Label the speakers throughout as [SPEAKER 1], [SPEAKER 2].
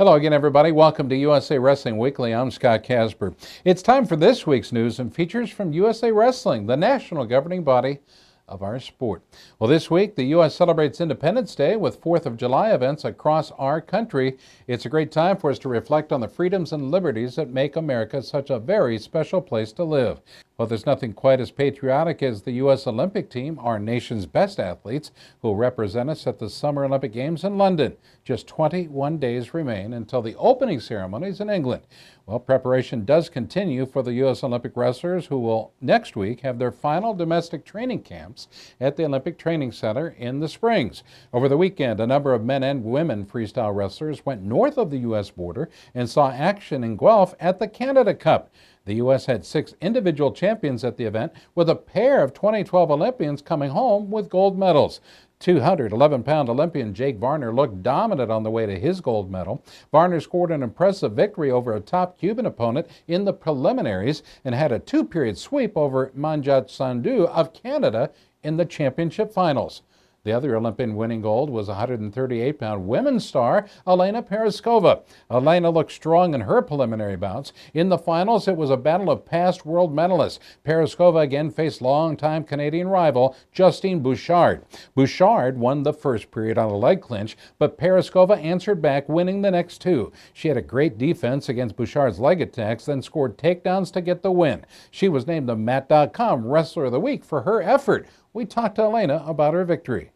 [SPEAKER 1] Hello again, everybody. Welcome to USA Wrestling Weekly. I'm Scott Casper. It's time for this week's news and features from USA Wrestling, the national governing body of our sport. Well, this week, the U.S. celebrates Independence Day with 4th of July events across our country. It's a great time for us to reflect on the freedoms and liberties that make America such a very special place to live. Well, there's nothing quite as patriotic as the U.S. Olympic team, our nation's best athletes, who will represent us at the Summer Olympic Games in London. Just 21 days remain until the opening ceremonies in England. Well, preparation does continue for the U.S. Olympic wrestlers, who will next week have their final domestic training camps at the Olympic Training Center in the Springs. Over the weekend, a number of men and women freestyle wrestlers went north of the U.S. border and saw action in Guelph at the Canada Cup. The U.S. had 6 individual champions at the event, with a pair of 2012 Olympians coming home with gold medals. 211-pound Olympian Jake Varner looked dominant on the way to his gold medal. Varner scored an impressive victory over a top Cuban opponent in the preliminaries and had a 2-period sweep over Manjot Sandhu of Canada in the championship finals. The other Olympian winning gold was 138-pound women's star Elena Peroskova. Elena looked strong in her preliminary bouts. In the finals, it was a battle of past world medalists. Peroskova again faced longtime Canadian rival Justine Bouchard. Bouchard won the first period on a leg clinch, but Peroskova answered back, winning the next 2. She had a great defense against Bouchard's leg attacks, then scored takedowns to get the win. She was named the Mat.com Wrestler of the Week for her effort. We talked to Elena about her victory.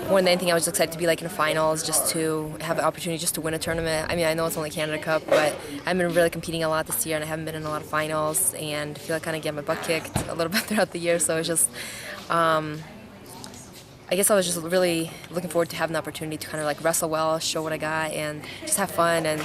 [SPEAKER 2] More than anything, I was just excited to be like in the finals, just to have the opportunity just to win a tournament. I mean, I know it's only Canada Cup, but I've been really competing a lot this year, and I haven't been in a lot of finals, and I feel like I kind of get my butt kicked a little bit throughout the year. So it's just, I guess I was just really looking forward to having the opportunity to kind of like wrestle well, show what I got, and just have fun and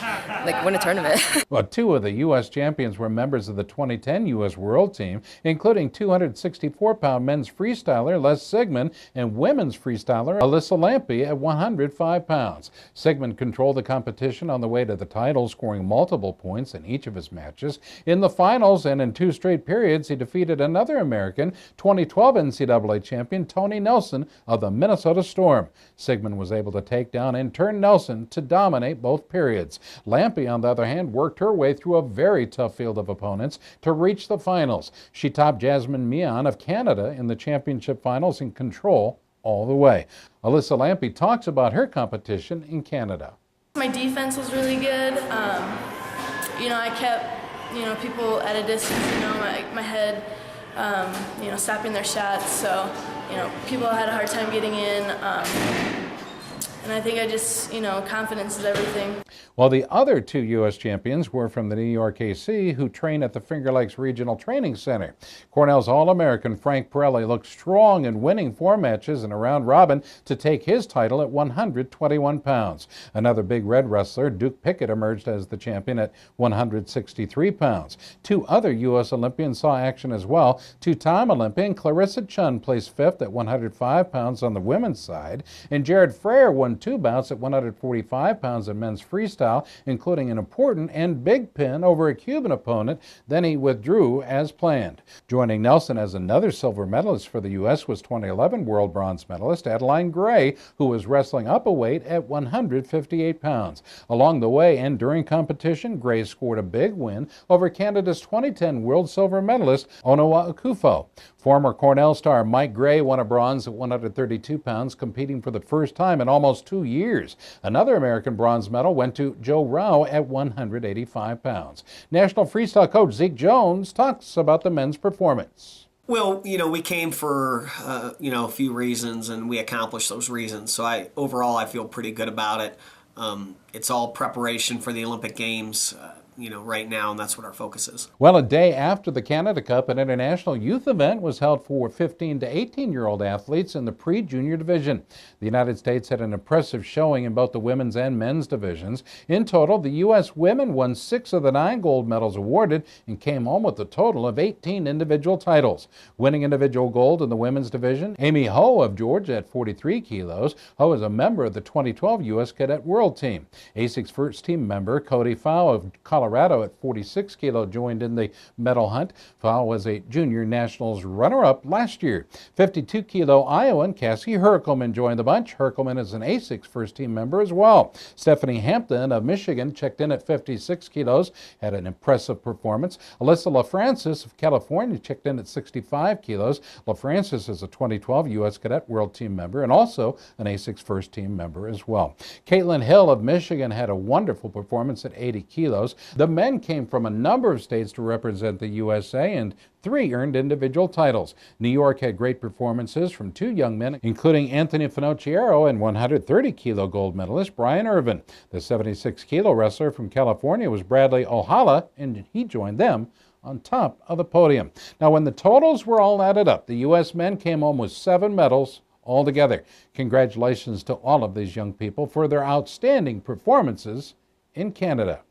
[SPEAKER 2] like win a tournament.
[SPEAKER 1] Well, 2 of the U.S. champions were members of the 2010 U.S. World Team, including 264-pound men's freestyler Les Sigmund and women's freestyler Alyssa Lampe at 105 pounds. Sigmund controlled the competition on the way to the title, scoring multiple points in each of his matches. In the finals and in 2 straight periods, he defeated another American, 2012 NCAA champion Tony Nelson of the Minnesota Storm. Sigmund was able to take down and turn Nelson to dominate both periods. Lampe, on the other hand, worked her way through a very tough field of opponents to reach the finals. She topped Jasmine Mian of Canada in the championship finals in control all the way. Alyssa Lampe talks about her competition in Canada.
[SPEAKER 3] My defense was really good. I kept, people at a distance, my head, stopping their shots. So, people had a hard time getting in. And I think I just, confidence is everything.
[SPEAKER 1] Well, the other 2 U.S. champions were from the New York AC, who train at the Finger Lakes Regional Training Center. Cornell's All-American Frank Pirelli looked strong in winning 4 matches in a round robin to take his title at 121 pounds. Another Big Red wrestler, Duke Pickett, emerged as the champion at 163 pounds. 2 other U.S. Olympians saw action as well. 2-time Olympian Clarissa Chun placed 5th at 105 pounds on the women's side, and Jared Frayer won 2 bouts at 145 pounds in men's freestyle, including an important and big pin over a Cuban opponent. Then he withdrew as planned. Joining Nelson as another silver medalist for the U.S. was 2011 world bronze medalist Adeline Gray, who was wrestling up a weight at 158 pounds. Along the way and during competition, Gray scored a big win over Canada's 2010 world silver medalist Onoa Akufo. Former Cornell star Mike Gray won a bronze at 132 pounds, competing for the first time in almost 2 years. Another American bronze medal went to Joe Rao at 185 pounds. National freestyle coach Zeke Jones talks about the men's performance.
[SPEAKER 4] Well, we came for, a few reasons, and we accomplished those reasons. So overall, I feel pretty good about it. It's all preparation for the Olympic Games. Right now, and that's what our focus is.
[SPEAKER 1] Well, a day after the Canada Cup, an international youth event was held for 15 to 18-year-old athletes in the pre-junior division. The United States had an impressive showing in both the women's and men's divisions. In total, the U.S. women won 6 of the 9 gold medals awarded and came home with a total of 18 individual titles. Winning individual gold in the women's division, Amy Ho of Georgia at 43 kilos. Ho is a member of the 2012 U.S. Cadet World Team. ASIC's first team member, Cody Fow of Colorado Colorado at 46 kilo joined in the medal hunt. Farrel was a junior nationals runner-up last year. 52 kilo Iowan Cassie Herkelman joined the bunch. Herkelman is an ASICS first-team member as well. Stephanie Hampton of Michigan checked in at 56 kilos, had an impressive performance. Alyssa LaFrancis of California checked in at 65 kilos. LaFrancis is a 2012 U.S. Cadet World Team member and also an ASICS first-team member as well. Caitlin Hill of Michigan had a wonderful performance at 80 kilos. The men came from a number of states to represent the USA, and 3 earned individual titles. New York had great performances from 2 young men, including Anthony Finocchiaro and 130-kilo gold medalist Brian Irvin. The 76-kilo wrestler from California was Bradley Ohala, and he joined them on top of the podium. Now, when the totals were all added up, the U.S. men came home with 7 medals altogether. Congratulations to all of these young people for their outstanding performances in Canada.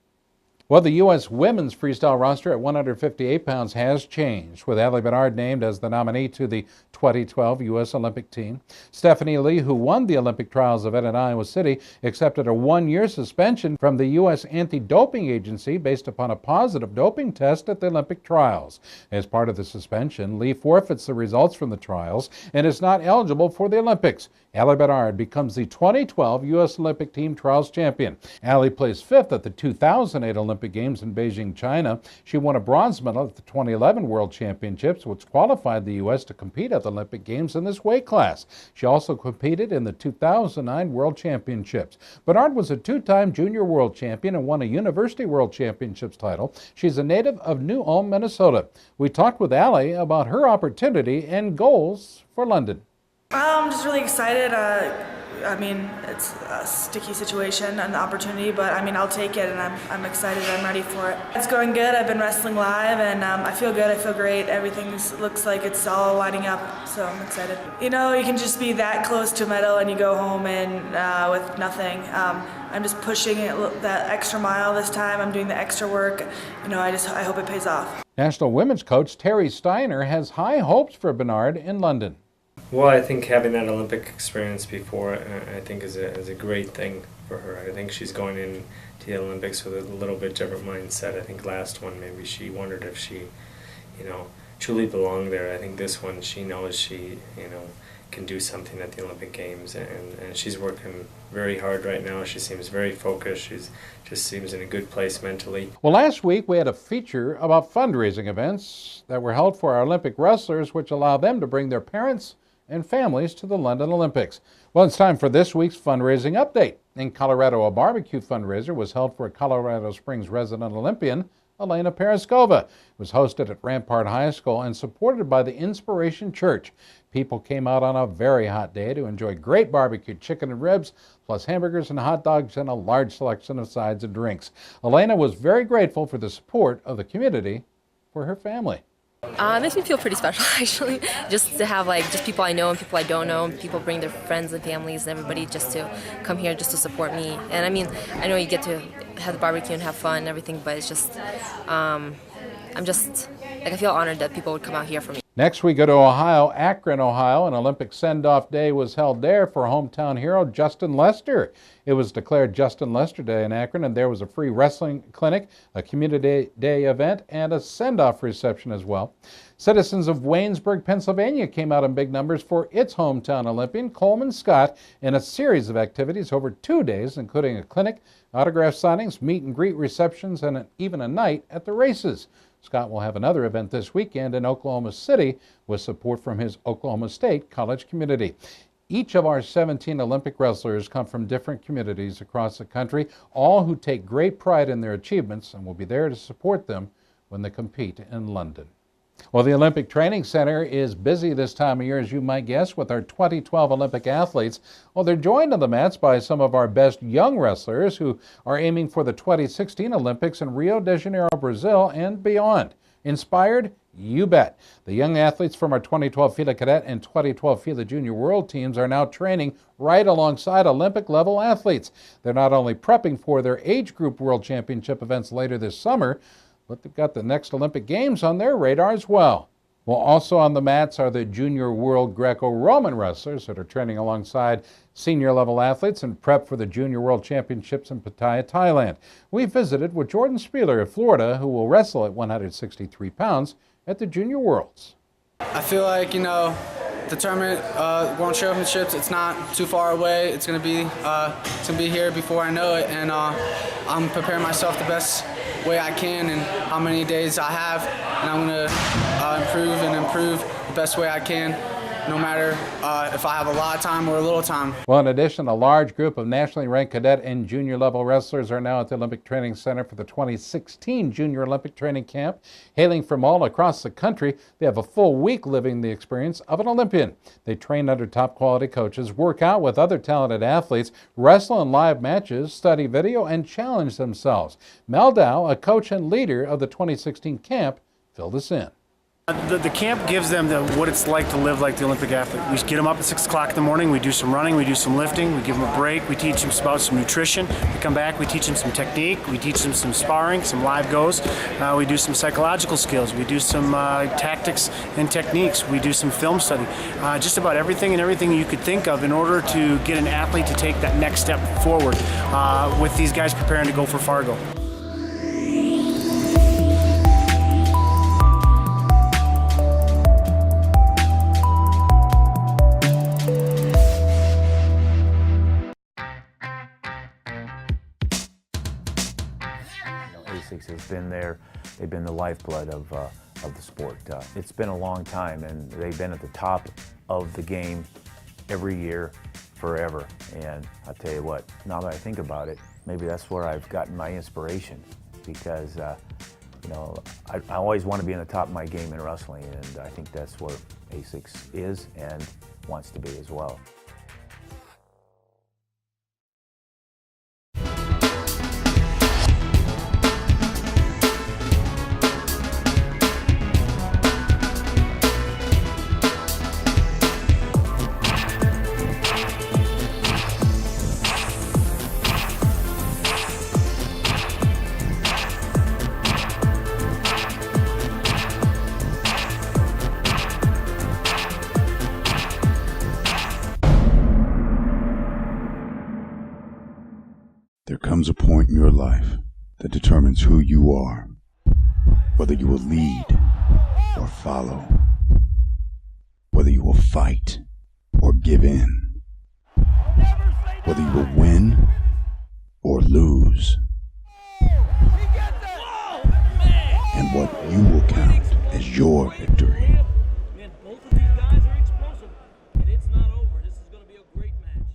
[SPEAKER 1] Well, the U.S. women's freestyle roster at 158 pounds has changed, with Allie Bernard named as the nominee to the 2012 U.S. Olympic team. Stephanie Lee, who won the Olympic trials event in Iowa City, accepted a 1-year suspension from the U.S. anti-doping agency based upon a positive doping test at the Olympic trials. As part of the suspension, Lee forfeits the results from the trials and is not eligible for the Olympics. Allie Bernard becomes the 2012 U.S. Olympic team trials champion. Allie placed 5th at the 2008 Olympic Games in Beijing, China. She won a bronze medal at the 2011 World Championships, which qualified the U.S. to compete at the Olympic Games in this weight class. She also competed in the 2009 World Championships. Bernard was a 2-time junior world champion and won a University World Championships title. She's a native of New Ulm, Minnesota. We talked with Allie about her opportunity and goals for London.
[SPEAKER 5] I'm just really excited. I mean, it's a sticky situation and opportunity, but I mean, I'll take it, and I'm excited. I'm ready for it. It's going good. I've been wrestling live, and I feel good. I feel great. Everything looks like it's all lining up, so I'm excited. You know, you can just be that close to a medal, and you go home and with nothing. I'm just pushing it that extra mile this time. I'm doing the extra work. You know, I hope it pays off.
[SPEAKER 1] National women's coach Terry Steiner has high hopes for Bernard in London.
[SPEAKER 6] Well, I think having that Olympic experience before, I think is a great thing for her. I think she's going into the Olympics with a little bit different mindset. I think last one maybe she wondered if she, truly belonged there. I think this one she knows she, can do something at the Olympic Games, and she's working very hard right now. She seems very focused. She's just seems in a good place mentally.
[SPEAKER 1] Well, last week we had a feature about fundraising events that were held for our Olympic wrestlers, which allow them to bring their parents and families to the London Olympics. Well, it's time for this week's fundraising update. In Colorado, a barbecue fundraiser was held for Colorado Springs resident Olympian Elena Paraskova. It was hosted at Rampart High School and supported by the Inspiration Church. People came out on a very hot day to enjoy great barbecue chicken and ribs, plus hamburgers and hot dogs and a large selection of sides and drinks. Elena was very grateful for the support of the community for her family.
[SPEAKER 2] It makes me feel pretty special, actually, just to have just people I know and people I don't know, and people bring their friends and families and everybody just to come here just to support me. And I mean, I know you get to have the barbecue and have fun and everything, but it's just, I feel honored that people would come out here for me.
[SPEAKER 1] Next, we go to Ohio, Akron, Ohio. An Olympic send-off day was held there for hometown hero Justin Lester. It was declared Justin Lester Day in Akron, and there was a free wrestling clinic, a community day event, and a send-off reception as well. Citizens of Waynesburg, Pennsylvania came out in big numbers for its hometown Olympian, Coleman Scott, in a series of activities over 2 days, including a clinic, autograph signings, meet and greet receptions, and even a night at the races. Scott will have another event this weekend in Oklahoma City with support from his Oklahoma State college community. Each of our 17 Olympic wrestlers come from different communities across the country, all who take great pride in their achievements and will be there to support them when they compete in London. Well, the Olympic Training Center is busy this time of year, as you might guess, with our 2012 Olympic athletes. Well, they're joined on the mats by some of our best young wrestlers who are aiming for the 2016 Olympics in Rio de Janeiro, Brazil, and beyond. Inspired? You bet. The young athletes from our 2012 FILA Cadet and 2012 FILA Junior World teams are now training right alongside Olympic-level athletes. They're not only prepping for their age group World Championship events later this summer, but they've got the next Olympic Games on their radar as well. Well, also on the mats are the Junior World Greco-Roman wrestlers that are training alongside senior level athletes in prep for the Junior World Championships in Pattaya, Thailand. We visited with Jordan Spieler of Florida, who will wrestle at 163 pounds at the Junior Worlds.
[SPEAKER 7] I feel like, the tournament, World Championships, it's not too far away. It's gonna be here before I know it, and I'm preparing myself the best way I can and how many days I have, and I'm gonna improve the best way I can, no matter if I have a lot of time or a little time.
[SPEAKER 1] Well, in addition, a large group of nationally ranked cadet and junior level wrestlers are now at the Olympic Training Center for the 2016 Junior Olympic Training Camp. Hailing from all across the country, they have a full week living the experience of an Olympian. They train under top quality coaches, work out with other talented athletes, wrestle in live matches, study video, and challenge themselves. Mel Dow, a coach and leader of the 2016 camp, filled us in.
[SPEAKER 8] The camp gives them what it's like to live like the Olympic athlete. We get them up at 6 o'clock in the morning, we do some running, we do some lifting, we give them a break, we teach them about some nutrition, we come back, we teach them some technique, we teach them some sparring, some live goes, we do some psychological skills, we do some tactics and techniques, we do some film study, just about everything you could think of in order to get an athlete to take that next step forward with these guys preparing to go for Fargo.
[SPEAKER 9] Has been there. They've been the lifeblood of the sport. It's been a long time, and they've been at the top of the game every year, forever. And I'll tell you what, now that I think about it, maybe that's where I've gotten my inspiration, because I always want to be in the top of my game in wrestling, and I think that's where ASICS is and wants to be as well.
[SPEAKER 10] There comes a point in your life that determines who you are, whether you will lead or follow, whether you will fight or give in, whether you will win or lose, and what you will count as your victory.
[SPEAKER 11] Both of these guys are explosive, and it's not over. This is going to be a great match.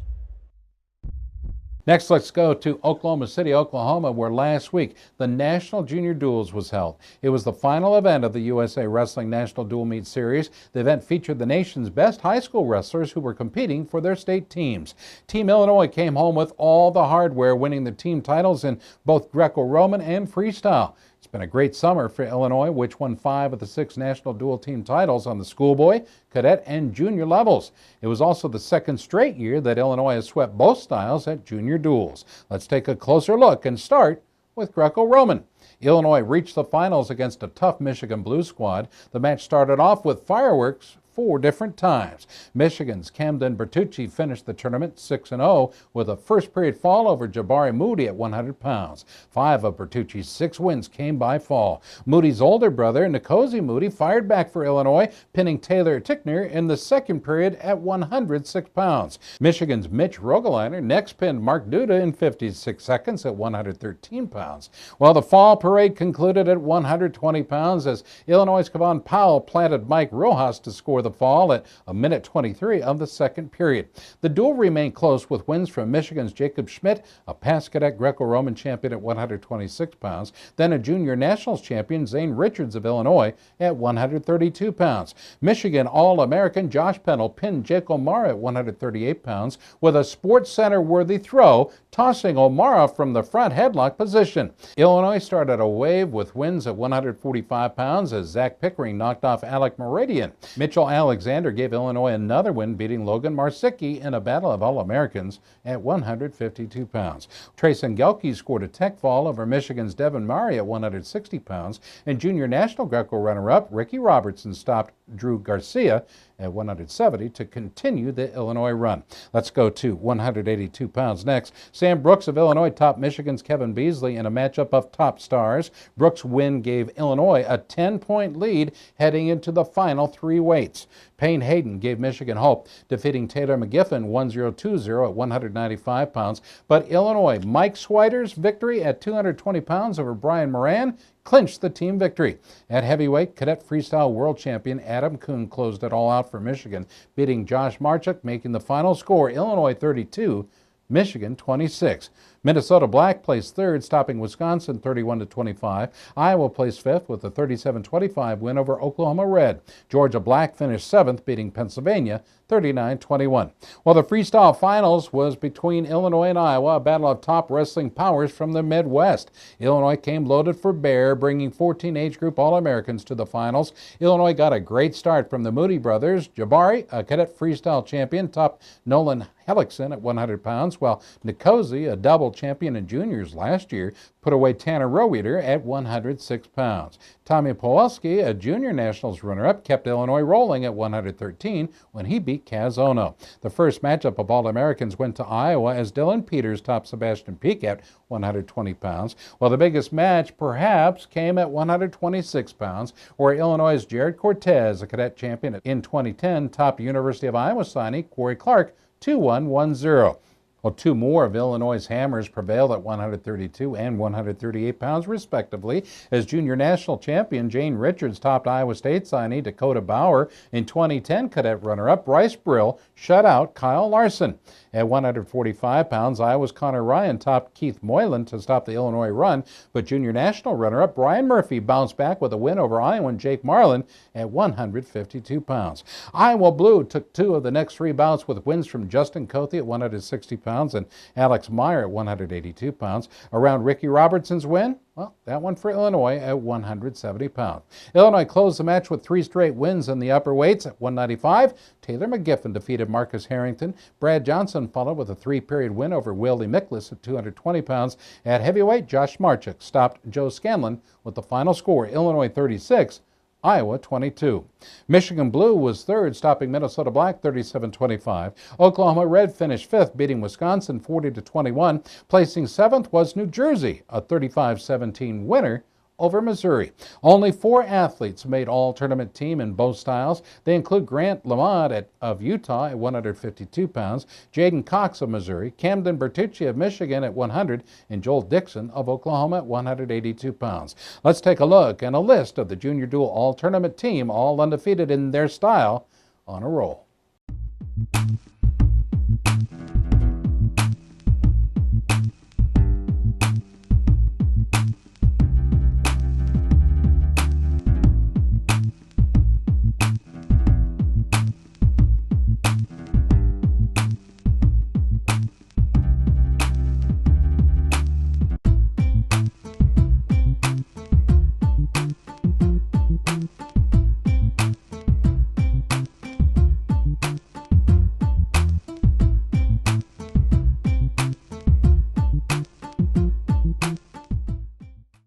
[SPEAKER 1] Next, let's go to Oklahoma City, Oklahoma, where last week the National Junior Duels was held. It was the final event of the USA Wrestling National Dual Meet Series. The event featured the nation's best high school wrestlers who were competing for their state teams. Team Illinois came home with all the hardware, winning the team titles in both Greco-Roman and Freestyle. It's been a great summer for Illinois, which won 5 of the 6 national dual team titles on the schoolboy, cadet, and junior levels. It was also the second straight year that Illinois has swept both styles at junior duels. Let's take a closer look and start with Greco-Roman. Illinois reached the finals against a tough Michigan Blue squad. The match started off with fireworks 4 different times. Michigan's Camden Bertucci finished the tournament 6-0 with a first-period fall over Jabari Moody at 100 pounds. 5 of Bertucci's 6 wins came by fall. Moody's older brother, Nkosi Moody, fired back for Illinois, pinning Taylor Tickner in the second period at 106 pounds. Michigan's Mitch Rogaliner next pinned Mark Duda in 56 seconds at 113 pounds. While the fall parade concluded at 120 pounds as Illinois' Kevon Powell planted Mike Rojas to score the fall at a minute 23 of the second period. The duel remained close with wins from Michigan's Jacob Schmidt, a past cadet Greco-Roman champion at 126 pounds, then a junior nationals champion Zane Richards of Illinois at 132 pounds. Michigan All-American Josh Pennell pinned Jake O'Mara at 138 pounds with a Sports Center-worthy throw, tossing O'Mara from the front headlock position. Illinois started a wave with wins at 145 pounds as Zach Pickering knocked off Alec Meridian. Mitchell Alexander gave Illinois another win, beating Logan Marsicki in a battle of All-Americans at 152 pounds. Trace Engelke scored a tech fall over Michigan's Devin Murray at 160 pounds, and junior national Greco runner-up Ricky Robertson stopped Drew Garcia at 170 to continue the Illinois run. Let's go to 182 pounds next. Sam Brooks of Illinois topped Michigan's Kevin Beasley in a matchup of top stars. Brooks' win gave Illinois a 10-point lead heading into the final three weights. Payne Hayden gave Michigan hope, defeating Taylor McGiffin 1-0-2-0 at 195 pounds. But Illinois, Mike Swider's victory at 220 pounds over Brian Moran clinched the team victory. At heavyweight, cadet freestyle world champion Adam Kuhn closed it all out for Michigan, beating Josh Marchuk, making the final score Illinois 32, Michigan 26. Minnesota Black placed third, stopping Wisconsin 31-25. Iowa placed fifth with a 37-25 win over Oklahoma Red. Georgia Black finished seventh, beating Pennsylvania 39-21. Well, the freestyle finals was between Illinois and Iowa, a battle of top wrestling powers from the Midwest. Illinois came loaded for bear, bringing 14 age group All-Americans to the finals. Illinois got a great start from the Moody brothers. Jabari, a cadet freestyle champion, topped Nolan Hellickson at 100 pounds, while Nikosi, a double champion in juniors last year, put away Tanner Roweeder at 106 pounds. Tommy Powelski, a junior nationals runner-up, kept Illinois rolling at 113 when he beat Kaz Ono. The first matchup of All-Americans went to Iowa as Dylan Peters topped Sebastian Peak at 120 pounds, while the biggest match perhaps came at 126 pounds, where Illinois' Jared Cortez, a cadet champion in 2010, topped University of Iowa signee Corey Clark 2-1-1-0. Well, two more of Illinois' hammers prevailed at 132 and 138 pounds, respectively, as junior national champion Jane Richards topped Iowa State signee Dakota Bauer. In 2010, cadet runner-up Bryce Brill shut out Kyle Larson. At 145 pounds, Iowa's Connor Ryan topped Keith Moylan to stop the Illinois run, but junior national runner-up Brian Murphy bounced back with a win over Iowan Jake Marlin at 152 pounds. Iowa Blue took two of the next three bouts with wins from Justin Cothey at 160 pounds and Alex Meyer at 182 pounds. Around Ricky Robertson's win, well, that one for Illinois at 170 pounds. Illinois closed the match with three straight wins in the upper weights. At 195, Taylor McGiffin defeated Marcus Harrington. Brad Johnson followed with a three-period win over Willie Miklas at 220 pounds. At heavyweight, Josh Marchuk stopped Joe Scanlon with the final score, Illinois 36, Iowa 22. Michigan Blue was third, stopping Minnesota Black 37-25. Oklahoma Red finished fifth, beating Wisconsin 40-21. Placing seventh was New Jersey, a 35-17 winner over Missouri. Only four athletes made all-tournament team in both styles. They include Grant Lamont of Utah at 152 pounds, Jaden Cox of Missouri, Camden Bertucci of Michigan at 100, and Joel Dixon of Oklahoma at 182 pounds. Let's take a look and a list of the junior dual all-tournament team, all undefeated in their style, on a roll.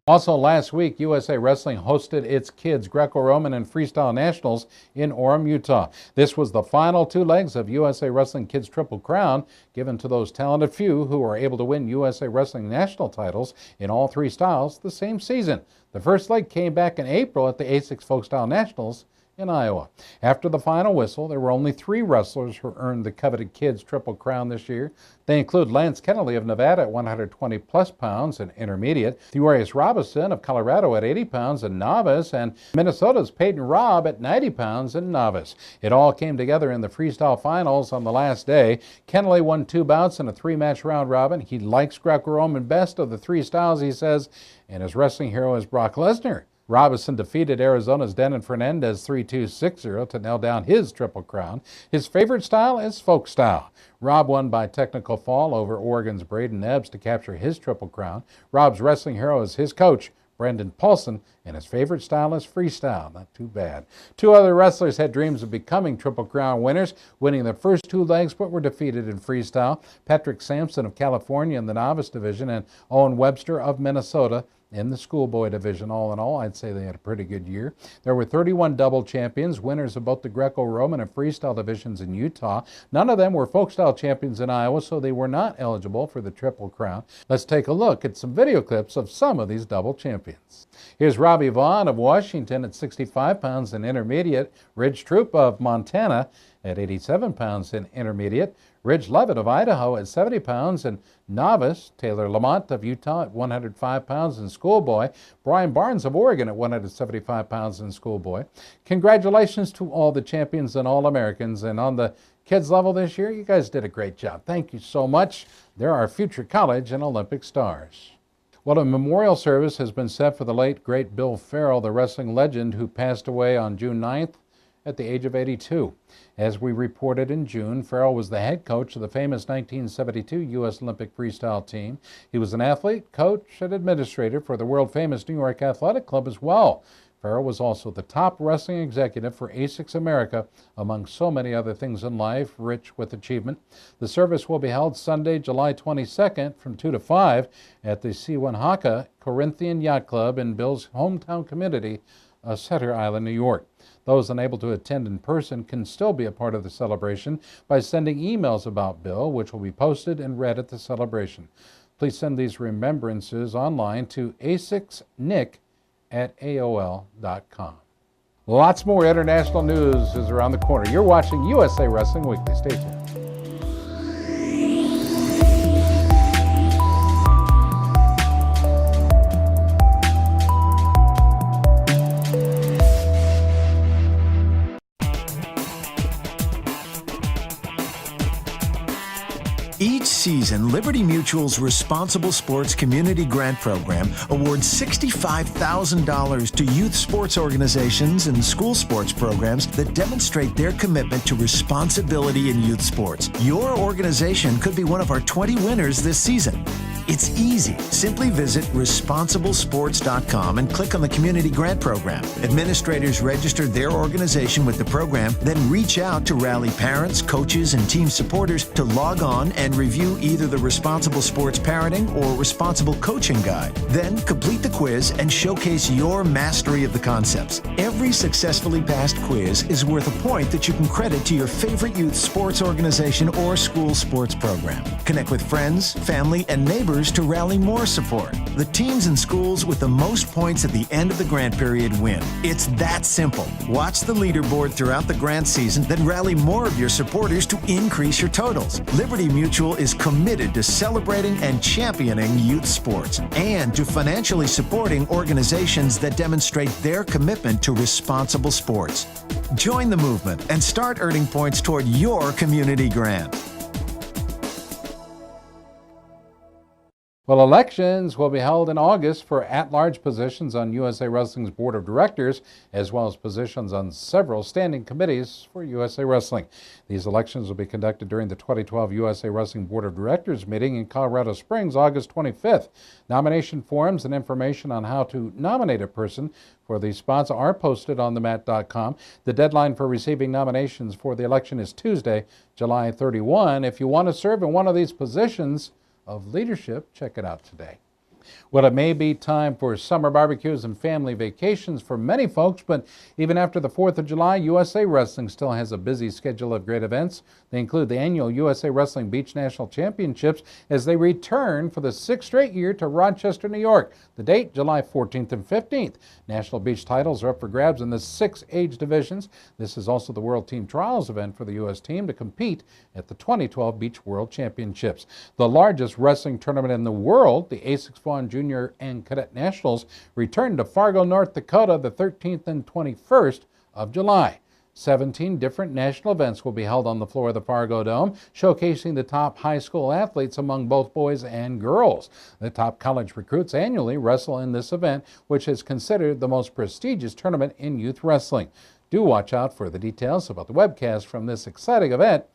[SPEAKER 1] Also last week, USA Wrestling hosted its kids Greco-Roman and Freestyle Nationals in Orem, Utah. This was the final two legs of USA Wrestling Kids Triple Crown, given to those talented few who were able to win USA Wrestling national titles in all three styles the same season. The first leg came back in April at the A6 Folk Style Nationals in Iowa. After the final whistle, there were only three wrestlers who earned the coveted Kids Triple Crown this year. They include Lance Kennelly of Nevada at 120-plus pounds and intermediate, Thurius Robinson of Colorado at 80 pounds and novice, and Minnesota's Peyton Robb at 90 pounds and novice. It all came together in the freestyle finals on the last day. Kennelly won two bouts in a three-match round robin. He likes Greco-Roman best of the three styles, he says, and his wrestling hero is Brock Lesnar. Robinson defeated Arizona's Denon Fernandez 3-2-6-0 to nail down his Triple Crown. His favorite style is folk style. Rob won by technical fall over Oregon's Braden Ebbs to capture his Triple Crown. Rob's wrestling hero is his coach, Brendan Paulson, and his favorite style is freestyle. Not too bad. Two other wrestlers had dreams of becoming Triple Crown winners, winning their first two legs but were defeated in freestyle. Patrick Sampson of California in the novice division and Owen Webster of Minnesota in the schoolboy division. All in all, I'd say they had a pretty good year. There were 31 double champions, winners of both the Greco-Roman and Freestyle divisions in Utah. None of them were folk style champions in Iowa, so they were not eligible for the Triple Crown. Let's take a look at some video clips of some of these double champions. Here's Robbie Vaughn of Washington at 65 pounds in intermediate, Ridge Troop of Montana at 87 pounds in intermediate, Ridge Levitt of Idaho at 70 pounds, and novice Taylor Lamont of Utah at 105 pounds in schoolboy, Brian Barnes of Oregon at 175 pounds in schoolboy. Congratulations to all the champions and All-Americans, and on the kids level this year, you guys did a great job. Thank you so much. They're our future college and Olympic stars. Well, a memorial service has been set for the late, great Bill Farrel, the wrestling legend who passed away on June 9th at the age of 82. As we reported in June, Farrel was the head coach of the famous 1972 U.S. Olympic freestyle team. He was an athlete, coach, and administrator for the world-famous New York Athletic Club as well. Farrel was also the top wrestling executive for ASICS America, among so many other things in life, rich with achievement. The service will be held Sunday, July 22nd from 2 to 5 at the Siwanhaka Corinthian Yacht Club in Bill's hometown community of Center Island, New York. Those unable to attend in person can still be a part of the celebration by sending emails about Bill, which will be posted and read at the celebration. Please send these remembrances online to asicsnick@aol.com. Lots more international news is around the corner. You're watching USA Wrestling Weekly. Stay tuned.
[SPEAKER 12] Each season, Liberty Mutual's Responsible Sports Community Grant Program awards $65,000 to youth sports organizations and school sports programs that demonstrate their commitment to responsibility in youth sports. Your organization could be one of our 20 winners this season. It's easy. Simply visit responsiblesports.com and click on the Community Grant Program. Administrators register their organization with the program, then reach out to rally parents, coaches, and team supporters to log on and review either the Responsible Sports Parenting or Responsible Coaching Guide. Then complete the quiz and showcase your mastery of the concepts. Every successfully passed quiz is worth a point that you can credit to your favorite youth sports organization or school sports program. Connect with friends, family, and neighbors to rally more support. The teams and schools with the most points at the end of the grant period win. It's that simple. Watch the leaderboard throughout the grant season, then rally more of your supporters to increase your totals. Liberty Mutual is committed to celebrating and championing youth sports and to financially supporting organizations that demonstrate their commitment to responsible sports. Join the movement and start earning points toward your community grant.
[SPEAKER 1] Well, elections will be held in August for at-large positions on USA Wrestling's Board of Directors, as well as positions on several standing committees for USA Wrestling. These elections will be conducted during the 2012 USA Wrestling Board of Directors meeting in Colorado Springs, August 25th. Nomination forms and information on how to nominate a person for these spots are posted on themat.com. The deadline for receiving nominations for the election is Tuesday, July 31. If you want to serve in one of these positions of leadership, check it out today. Well, it may be time for summer barbecues and family vacations for many folks, but even after the 4th of July, USA Wrestling still has a busy schedule of great events. They include the annual USA Wrestling Beach National Championships as they return for the 6th straight year to Rochester, New York. The date, July 14th and 15th. National beach titles are up for grabs in the 6 age divisions. This is also the World Team Trials event for the U.S. team to compete at the 2012 Beach World Championships. The largest wrestling tournament in the world, the ASICS Junior and Cadet Nationals, return to Fargo, North Dakota the 13th and 21st of July. 17 different national events will be held on the floor of the Fargo Dome, showcasing the top high school athletes among both boys and girls. The top college recruits annually wrestle in this event, which is considered the most prestigious tournament in youth wrestling. Do watch out for the details about the webcast from this exciting event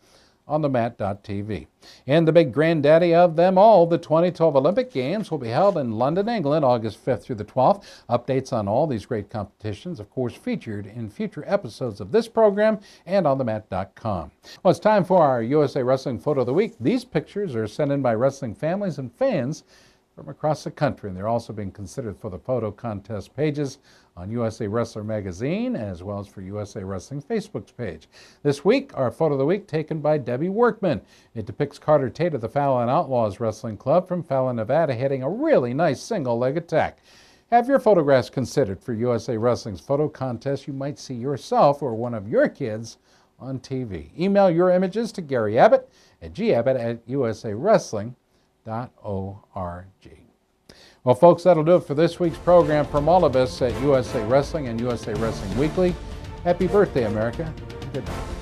[SPEAKER 1] on themat.tv. And the big granddaddy of them all, the 2012 Olympic Games, will be held in London, England, August 5th through the 12th. Updates on all these great competitions, of course, featured in future episodes of this program and on themat.com. Well, it's time for our USA Wrestling Photo of the Week. These pictures are sent in by wrestling families and fans from across the country, and they're also being considered for the photo contest pages on USA Wrestler Magazine, as well as for USA Wrestling Facebook's page. This week, our photo of the week taken by Debbie Workman. It depicts Carter Tate of the Fallon Outlaws Wrestling Club from Fallon, Nevada, hitting a really nice single leg attack. Have your photographs considered for USA Wrestling's photo contest. You might see yourself or one of your kids on TV. Email your images to Gary Abbott at gabbott@usawrestling.org. Well, folks, that'll do it for this week's program. From all of us at USA Wrestling and USA Wrestling Weekly, happy birthday, America. Good night.